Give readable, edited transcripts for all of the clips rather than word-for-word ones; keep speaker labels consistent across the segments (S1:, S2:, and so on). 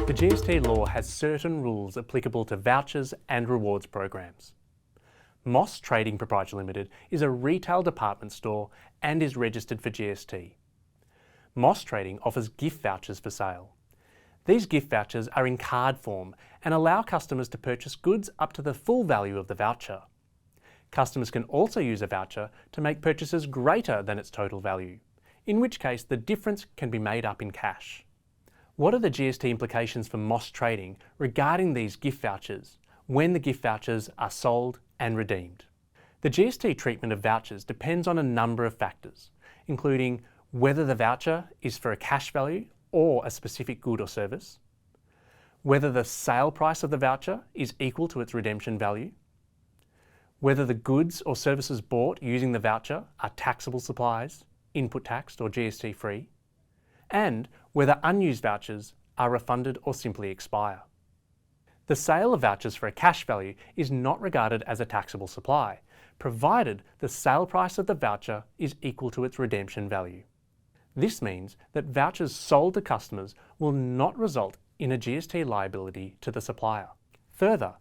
S1: The GST law has certain rules applicable to vouchers and rewards programs. Moss Trading Proprietary Limited is a retail department store and is registered for GST. Moss Trading offers gift vouchers for sale. These gift vouchers are in card form and allow customers to purchase goods up to the full value of the voucher. Customers can also use a voucher to make purchases greater than its total value, in which case the difference can be made up in cash. What are the GST implications for Moss Trading regarding these gift vouchers when the gift vouchers are sold and redeemed? The GST treatment of vouchers depends on a number of factors, including whether the voucher is for a cash value or a specific good or service, whether the sale price of the voucher is equal to its redemption value, whether the goods or services bought using the voucher are taxable supplies, input taxed or GST free, and whether unused vouchers are refunded or simply expire. The sale of vouchers for a cash value is not regarded as a taxable supply, provided the sale price of the voucher is equal to its redemption value. This means that vouchers sold to customers will not result in a GST liability to the supplier. Further,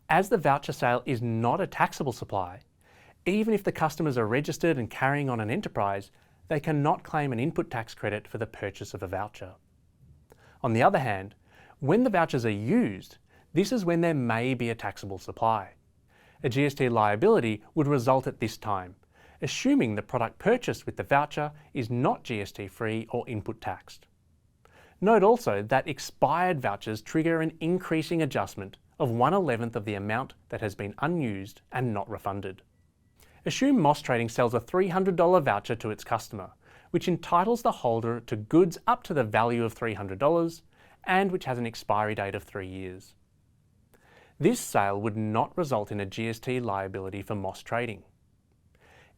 S1: as the voucher sale is not a taxable supply, even if the customers are registered and carrying on an enterprise, they cannot claim an input tax credit for the purchase of a voucher. On the other hand, when the vouchers are used, this is when there may be a taxable supply. A GST liability would result at this time, assuming the product purchased with the voucher is not GST free or input taxed. Note also that expired vouchers trigger an increasing adjustment of 1/11 of the amount that has been unused and not refunded. Assume Moss Trading sells a $300 voucher to its customer, which entitles the holder to goods up to the value of $300 and which has an expiry date of 3 years. This sale would not result in a GST liability for Moss Trading.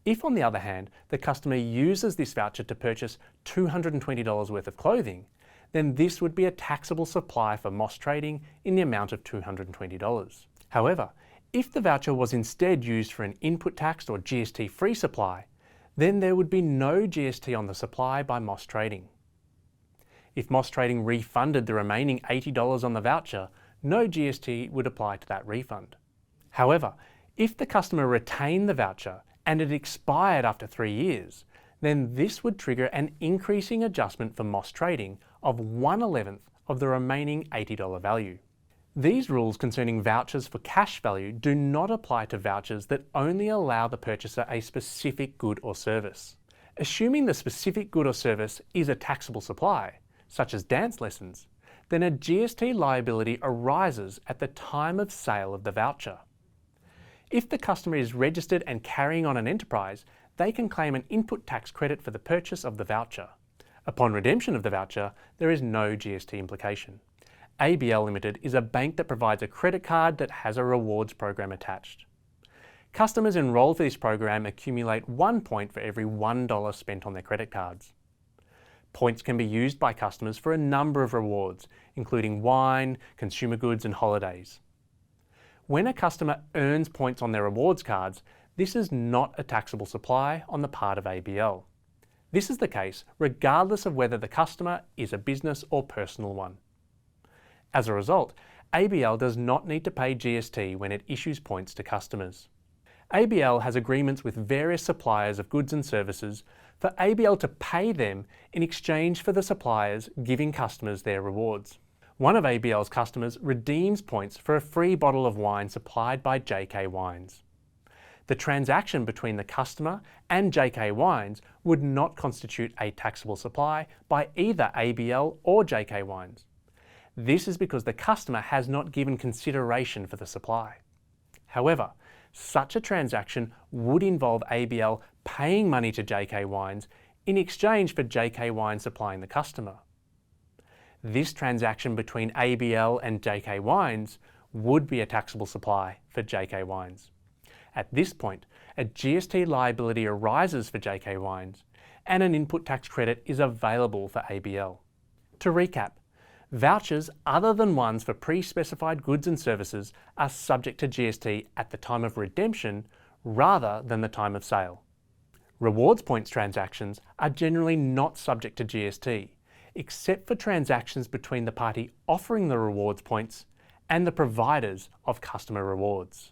S1: If, on the other hand, the customer uses this voucher to purchase $220 worth of clothing, then this would be a taxable supply for Moss Trading in the amount of $220. However, if the voucher was instead used for an input taxed or GST-free supply, then there would be no GST on the supply by Moss Trading. If Moss Trading refunded the remaining $80 on the voucher, no GST would apply to that refund. However, if the customer retained the voucher and it expired after 3 years, then this would trigger an increasing adjustment for Moss Trading of 1/11 of the remaining $80 value. These rules concerning vouchers for cash value do not apply to vouchers that only allow the purchaser a specific good or service. Assuming the specific good or service is a taxable supply, such as dance lessons, then a GST liability arises at the time of sale of the voucher. If the customer is registered and carrying on an enterprise, they can claim an input tax credit for the purchase of the voucher. Upon redemption of the voucher, there is no GST implication. ABL Limited is a bank that provides a credit card that has a rewards program attached. Customers enrolled for this program accumulate 1 point for every $1 spent on their credit cards. Points can be used by customers for a number of rewards, including wine, consumer goods and holidays. When a customer earns points on their rewards cards, this is not a taxable supply on the part of ABL. This is the case regardless of whether the customer is a business or personal one. As a result, ABL does not need to pay GST when it issues points to customers. ABL has agreements with various suppliers of goods and services for ABL to pay them in exchange for the suppliers giving customers their rewards. One of ABL's customers redeems points for a free bottle of wine supplied by JK Wines. The transaction between the customer and JK Wines would not constitute a taxable supply by either ABL or JK Wines. This is because the customer has not given consideration for the supply. However, such a transaction would involve ABL paying money to JK Wines in exchange for JK Wines supplying the customer. This transaction between ABL and JK Wines would be a taxable supply for JK Wines. At this point, a GST liability arises for JK Wines and an input tax credit is available for ABL. To recap, vouchers other than ones for pre-specified goods and services are subject to GST at the time of redemption rather than the time of sale. Rewards points transactions are generally not subject to GST, except for transactions between the party offering the rewards points and the providers of customer rewards.